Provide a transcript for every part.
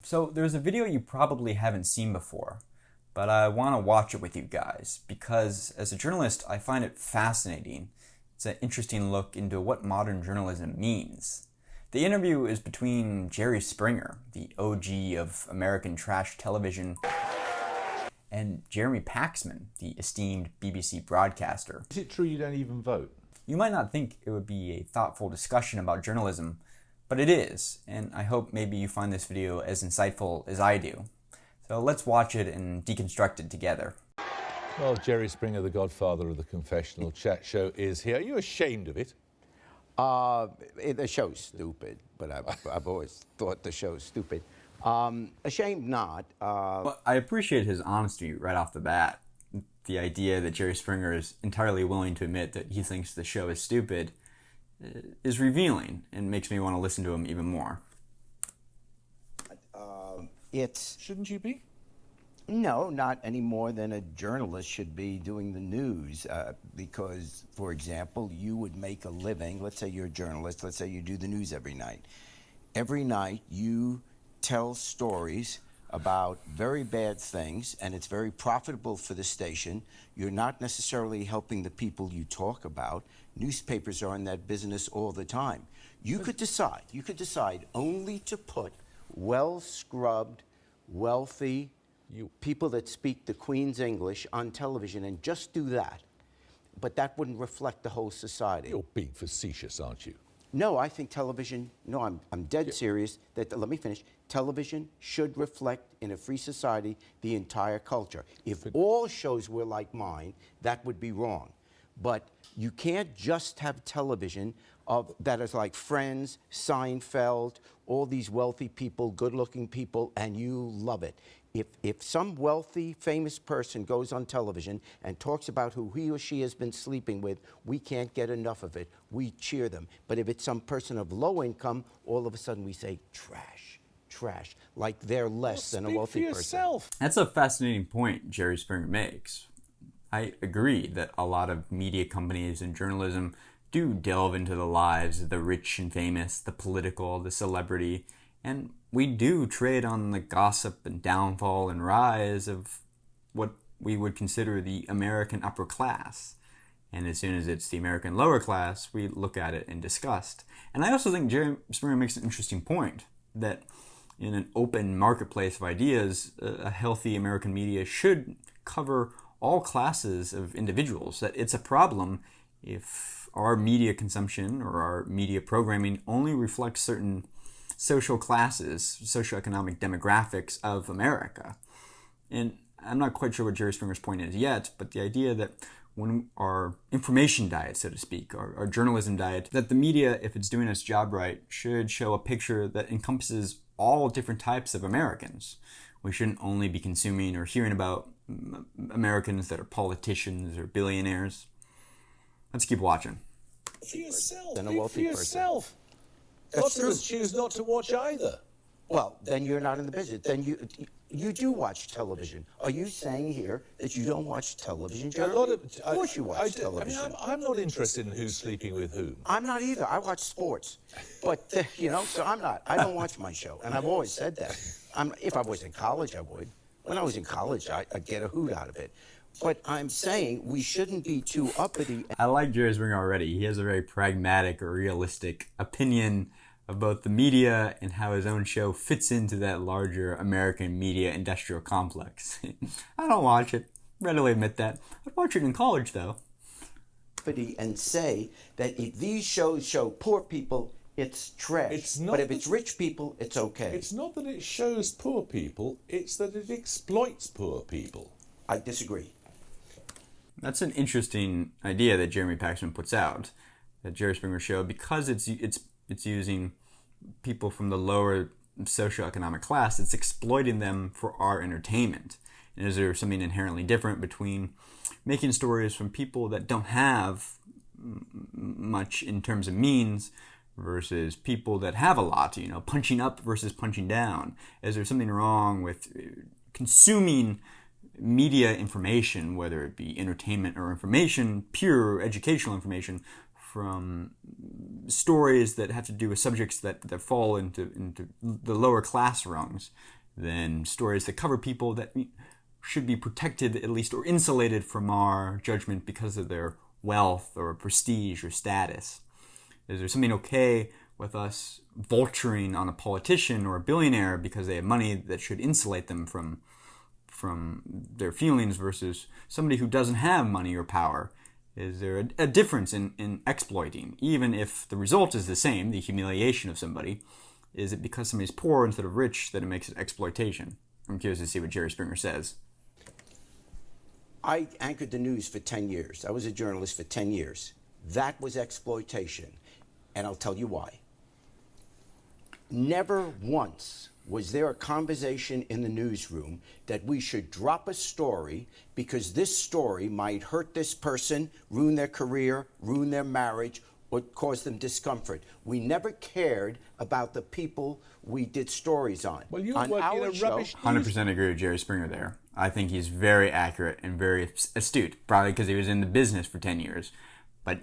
So there's a video you probably haven't seen before, but I want to watch it with you guys because as a journalist, I find it fascinating. It's an interesting look into what modern journalism means. The interview is between Jerry Springer, the OG of American trash television, and Jeremy Paxman, the esteemed BBC broadcaster. Is it true you don't even vote? You might not think it would be a thoughtful discussion about journalism, but it is, and I hope maybe you find this video as insightful as I do. So let's watch it and deconstruct it together. Well, Jerry Springer, the godfather of the confessional chat show, is here. Are you ashamed of it? The show's stupid, but I've always thought the show's stupid. Ashamed not. But I appreciate his honesty right off the bat. The idea that Jerry Springer is entirely willing to admit that he thinks the show is stupid is revealing and makes me want to listen to him even more. Shouldn't you be? No, not any more than a journalist should be doing the news. Because, for example, you would make a living. Let's say you're a journalist. Let's say you do the news every night. Every night you tell stories about very bad things, and it's very profitable for the station. You're not necessarily helping the people you talk about. Newspapers are in that business all the time. You could decide only to put well-scrubbed, wealthy people that speak the Queen's English on television and just do that. But that wouldn't reflect the whole society. You're being facetious, aren't you? No, I think television, I'm dead serious. Let me finish. Television should reflect in a free society the entire culture. If all shows were like mine, that would be wrong. But you can't just have television that is like Friends, Seinfeld, all these wealthy people, good-looking people, and you love it. If some wealthy, famous person goes on television and talks about who he or she has been sleeping with, we can't get enough of it. We cheer them. But if it's some person of low income, all of a sudden we say, trash, trash, like they're less than a wealthy person. That's a fascinating point Jerry Springer makes. I agree that a lot of media companies and journalism do delve into the lives of the rich and famous, the political, the celebrity, and we do trade on the gossip and downfall and rise of what we would consider the American upper class. And as soon as it's the American lower class, we look at it in disgust. And I also think Jerry Springer makes an interesting point that in an open marketplace of ideas, a healthy American media should cover all classes of individuals, that it's a problem if our media consumption or our media programming only reflects certain social classes, socioeconomic demographics of America. And I'm not quite sure what Jerry Springer's point is yet, but the idea that when our information diet, so to speak, our journalism diet, that the media, if it's doing its job right, should show a picture that encompasses all different types of Americans. We shouldn't only be consuming or hearing about Americans that are politicians or billionaires. Let's keep watching. For yourself. Than a wealthy for yourself. That's Lots true. of us choose not to watch either. Well, then you're not in the business. Then you do watch television. Are you saying here that you don't watch television, Jeremy? Of course you watch television. I mean, I'm not interested in who's sleeping with whom. I'm not either. I watch sports. But, so I'm not. I don't watch my show. And I've always said that. If I was in college, I would. When I was in college, I'd get a hoot out of it. But I'm saying we shouldn't be too uppity. I like Jerry Springer already. He has a very pragmatic or realistic opinion of both the media and how his own show fits into that larger American media industrial complex. I don't watch it. Readily admit that. I'd watch it in college, though. And say that if these shows show poor people, it's trash. It's not but if it's rich people, it's okay. It's not that it shows poor people, it's that it exploits poor people. I disagree. That's an interesting idea that Jeremy Paxman puts out, that Jerry Springer show, because it's using people from the lower socioeconomic class. It's exploiting them for our entertainment. And is there something inherently different between making stories from people that don't have much in terms of means versus people that have a lot, punching up versus punching down? Is there something wrong with consuming media information, whether it be entertainment or information, pure educational information, from stories that have to do with subjects that fall into the lower class rungs, than stories that cover people that should be protected at least or insulated from our judgment because of their wealth or prestige or status? Is there something okay with us vulturing on a politician or a billionaire because they have money that should insulate them from their feelings versus somebody who doesn't have money or power? Is there a difference in exploiting, even if the result is the same, the humiliation of somebody? Is it because somebody's poor instead of rich that it makes it exploitation? I'm curious to see what Jerry Springer says. I anchored the news for 10 years. I was a journalist for 10 years. That was exploitation, and I'll tell you why. Never once was there a conversation in the newsroom that we should drop a story because this story might hurt this person, ruin their career, ruin their marriage, or cause them discomfort. We never cared about the people we did stories on. Well, you on work in our a show, rubbish 100% agree with Jerry Springer there. I think he's very accurate and very astute, probably because he was in the business for 10 years. But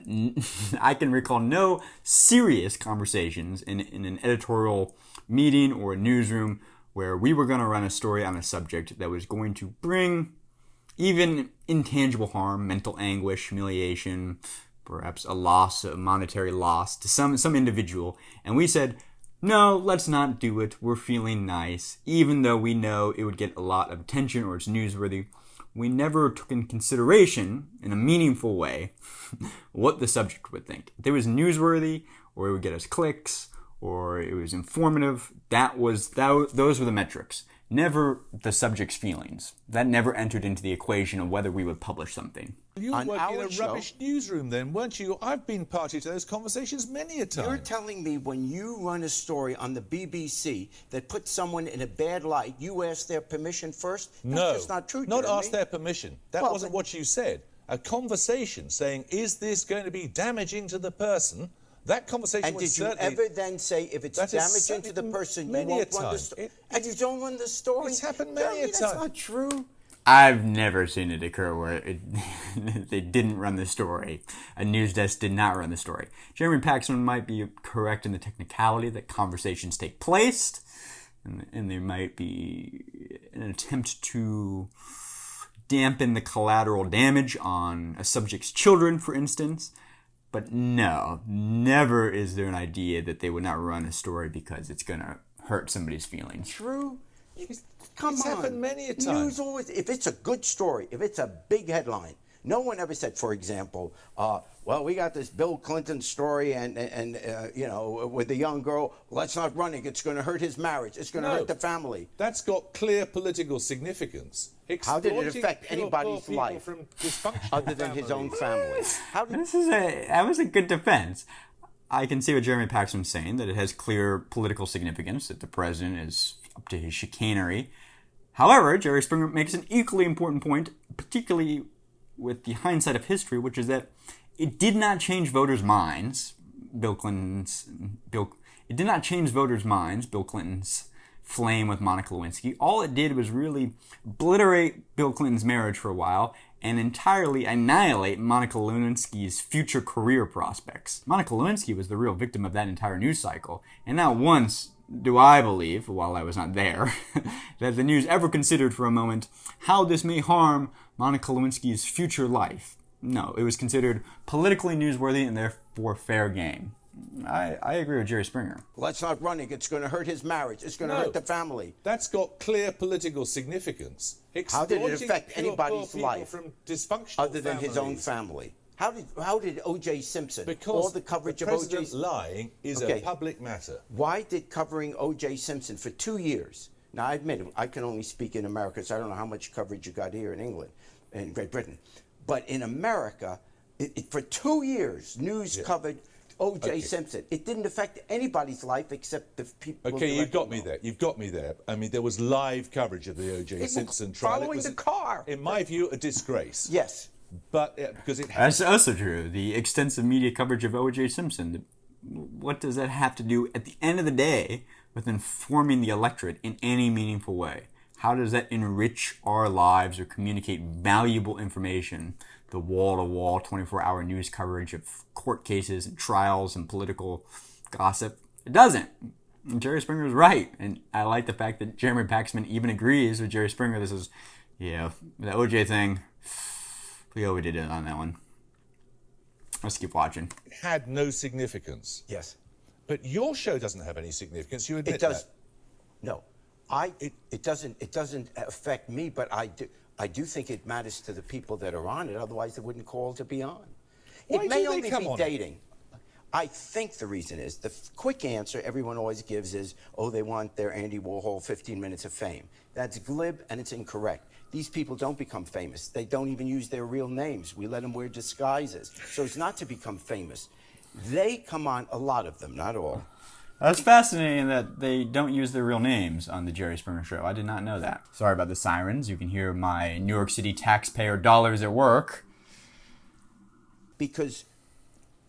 I can recall no serious conversations in an editorial meeting or a newsroom where we were going to run a story on a subject that was going to bring even intangible harm, mental anguish, humiliation, perhaps a monetary loss to some individual. And we said, no, let's not do it. We're feeling nice. Even though we know it would get a lot of attention or it's newsworthy, we never took in consideration in a meaningful way what the subject would think. If it was newsworthy or it would get us clicks or it was informative, those were the metrics. Never the subject's feelings. That never entered into the equation of whether we would publish something. You On work in our a show- rubbish newsroom then, weren't you? I've been party to those conversations many a time. You're telling me when you run a story on the BBC that puts someone in a bad light, you ask their permission first? That's No, just not true, not Jeremy. ask their permission. That Well, wasn't but- what you said. A conversation saying, is this going to be damaging to the person? That conversation And was did you certainly... ever then say, if it's That has damaging to the happened person, you many a won't run the time. story? And you don't run the story? It's happened many Jeremy, a that's time. not true. I've never seen it occur where they didn't run the story. A news desk did not run the story. Jeremy Paxman might be correct in the technicality that conversations take place, and there might be an attempt to dampen the collateral damage on a subject's children, for instance. But no, never is there an idea that they would not run a story because it's going to hurt somebody's feelings. True. Come It's on. happened many a time. News always, if it's a good story, if it's a big headline, no one ever said, for example, well, we got this Bill Clinton story and with the young girl, let's not run it. It's going to hurt his marriage. It's going to No. hurt the family. That's got clear political significance. How did it Exploiting affect poor anybody's people life from dysfunctional other than his own family? How did That was a good defense. I can see what Jeremy Paxman's saying, that it has clear political significance, that the president is up to his chicanery. However, Jerry Springer makes an equally important point, particularly with the hindsight of history, which is that it did not change voters' minds. Bill Clinton's flame with Monica Lewinsky. All it did was really obliterate Bill Clinton's marriage for a while and entirely annihilate Monica Lewinsky's future career prospects. Monica Lewinsky was the real victim of that entire news cycle, and not once do I believe, while I was not there, that the news ever considered for a moment how this may harm Monica Lewinsky's future life. No, it was considered politically newsworthy and therefore fair game. I agree with Jerry Springer. let's not run it. It's going to hurt his marriage. It's going to No. hurt the family. That's got clear political significance. How did it Exploiting affect poor anybody's people life from dysfunctional Other than his own families? family. How did O.J. Simpson, Because all the coverage the of O.J. president lying is Okay. a public matter. Why did covering O.J. Simpson for 2 years? Now, I admit, I can only speak in America, so I don't know how much coverage you got here in England, in Great Britain. But in America, for 2 years, news covered O.J. Okay. Simpson. It didn't affect anybody's life except the people. Okay, you've got me directly there. You've got me there. I mean, there was live coverage of the O.J. was Simpson trial. following the car. In my view, a disgrace. Yes. But because it has That's also true. The extensive media coverage of O.J. Simpson. What does that have to do at the end of the day with informing the electorate in any meaningful way? How does that enrich our lives or communicate valuable information? The wall-to-wall, 24-hour news coverage of court cases and trials and political gossip. It doesn't. Jerry Springer's right. And I like the fact that Jeremy Paxman even agrees with Jerry Springer. This is, yeah, the OJ thing, we overdid it on that one. Let's keep watching. It had no significance. Yes. But your show doesn't have any significance. You admit It does. that. No. It doesn't affect me, but I do think it matters to the people that are on it. Otherwise, they wouldn't call to be on. Why It may do they only come be on? dating. I think the reason is the quick answer everyone always gives is, oh, they want their Andy Warhol 15 minutes of fame. That's glib and it's incorrect. These people don't become famous. They don't even use their real names. We let them wear disguises. So it's not to become famous. They come on, a lot of them, not all. That's fascinating that they don't use their real names on the Jerry Springer Show. I did not know that. Sorry about the sirens. You can hear my New York City taxpayer dollars at work. Because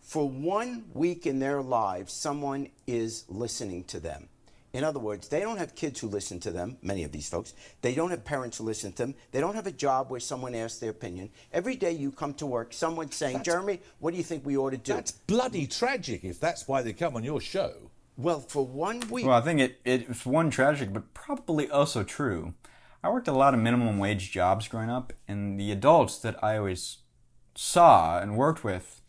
for 1 week in their lives, someone is listening to them. In other words, they don't have kids who listen to them, many of these folks. They don't have parents who listen to them. They don't have a job where someone asks their opinion. Every day you come to work, someone's saying, Jeremy, what do you think we ought to do? That's bloody tragic if that's why they come on your show. Well, for 1 week. Well, I think it's one tragic, but probably also true. I worked a lot of minimum wage jobs growing up, and the adults that I always saw and worked with,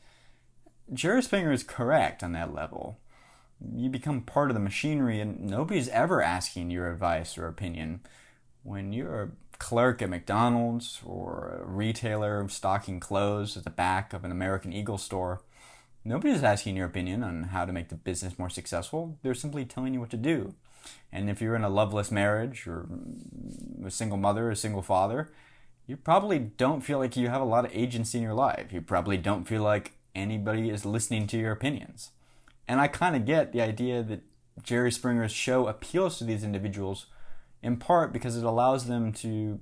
Jerry Springer is correct on that level. You become part of the machinery, and nobody's ever asking your advice or opinion. When you're a clerk at McDonald's or a retailer stocking clothes at the back of an American Eagle store, nobody's asking your opinion on how to make the business more successful. They're simply telling you what to do. And if you're in a loveless marriage or a single mother or a single father, you probably don't feel like you have a lot of agency in your life. You probably don't feel like anybody is listening to your opinions. And I kind of get the idea that Jerry Springer's show appeals to these individuals in part because it allows them to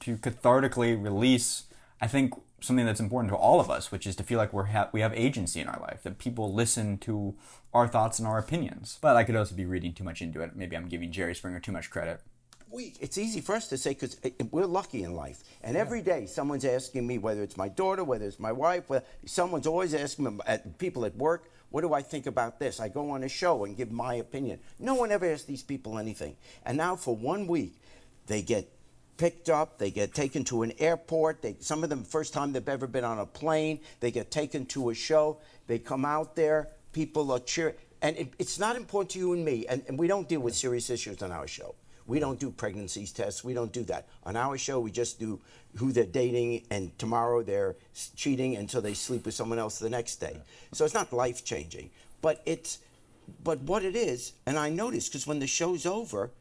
cathartically release, I think, something that's important to all of us, which is to feel like we have agency in our life, that people listen to our thoughts and our opinions. But I could also be reading too much into it. Maybe I'm giving Jerry Springer too much credit. It's easy for us to say because we're lucky in life. And every day someone's asking me, whether it's my daughter, whether it's my wife, someone's always asking me, people at work, what do I think about this? I go on a show and give my opinion. No one ever asks these people anything. And now for 1 week, they get picked up, they get taken to an airport, some of them first time they've ever been on a plane, they get taken to a show, they come out there, people are cheering. And it's not important to you and me, and we don't deal with serious issues on our show. We don't do pregnancy tests. We don't do that. On our show, we just do who they're dating, and tomorrow they're cheating until they sleep with someone else the next day. So it's not life-changing. But what it is, and I notice, because when the show's over,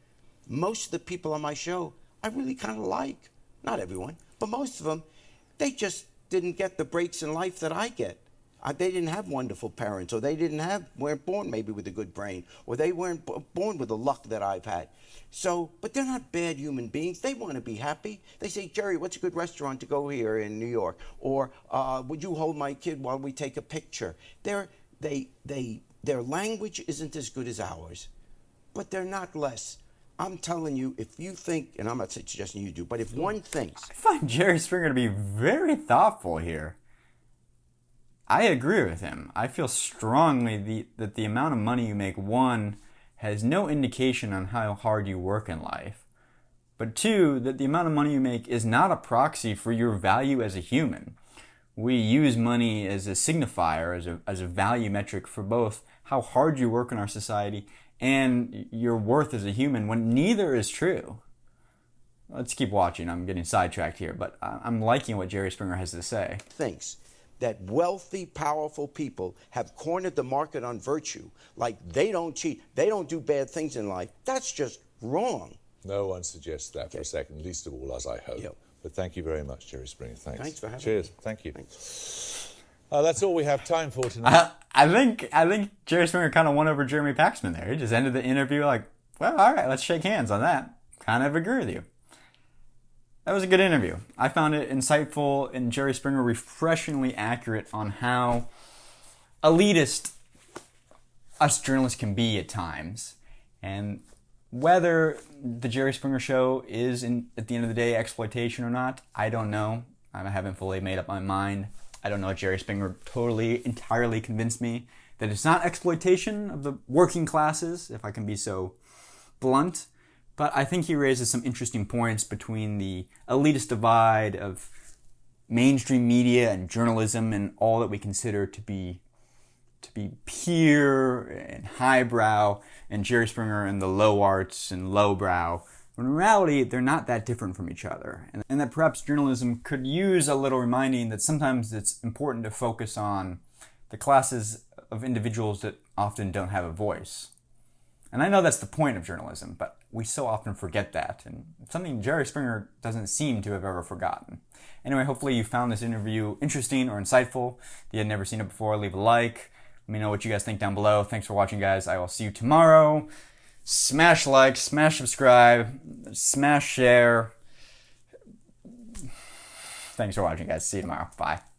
most of the people on my show, I really kind of like. Not everyone, but most of them, they just didn't get the breaks in life that I get. They didn't have wonderful parents, or they weren't born maybe with a good brain, or they weren't born with the luck that I've had. So, but they're not bad human beings. They want to be happy. They say, Jerry, what's a good restaurant to go here in New York? Or would you hold my kid while we take a picture? Their language isn't as good as ours, but they're not less. I'm telling you, if you think, and I'm not suggesting you do, but if one thinks... I find Jerry Springer to be very thoughtful here. I agree with him. I feel strongly that the amount of money you make, one, has no indication on how hard you work in life. But two, that the amount of money you make is not a proxy for your value as a human. We use money as a signifier, as a value metric for both how hard you work in our society and your worth as a human, when neither is true. Let's keep watching. I'm getting sidetracked here, but I'm liking what Jerry Springer has to say. Thinks that wealthy, powerful people have cornered the market on virtue, like they don't cheat, they don't do bad things in life. That's just wrong. No one suggests that for a second, least of all us, I hope. Yep. But thank you very much, Jerry Springer. Thanks. Thanks for having Cheers. me. Thank you. Thanks. That's all we have time for tonight. I think Jerry Springer kind of won over Jeremy Paxman there. He just ended the interview like, well, all right, let's shake hands on that. Kind of agree with you. That was a good interview. I found it insightful, and Jerry Springer refreshingly accurate on how elitist us journalists can be at times. And whether the Jerry Springer Show is, at the end of the day, exploitation or not, I don't know. I haven't fully made up my mind. I don't know if Jerry Springer entirely convinced me that it's not exploitation of the working classes, if I can be so blunt, but I think he raises some interesting points between the elitist divide of mainstream media and journalism and all that we consider to be pure and highbrow, and Jerry Springer and the low arts and lowbrow, when in reality they're not that different from each other, and that perhaps journalism could use a little reminding that sometimes it's important to focus on the classes of individuals that often don't have a voice. And I know that's the point of journalism, but we so often forget that, and it's something Jerry Springer doesn't seem to have ever forgotten. Anyway, hopefully you found this interview interesting or insightful. If you had never seen it before, leave a like. Let me know what you guys think down below. Thanks for watching, guys. I will see you tomorrow. Smash like, smash subscribe, smash share. Thanks for watching, guys. See you tomorrow. Bye.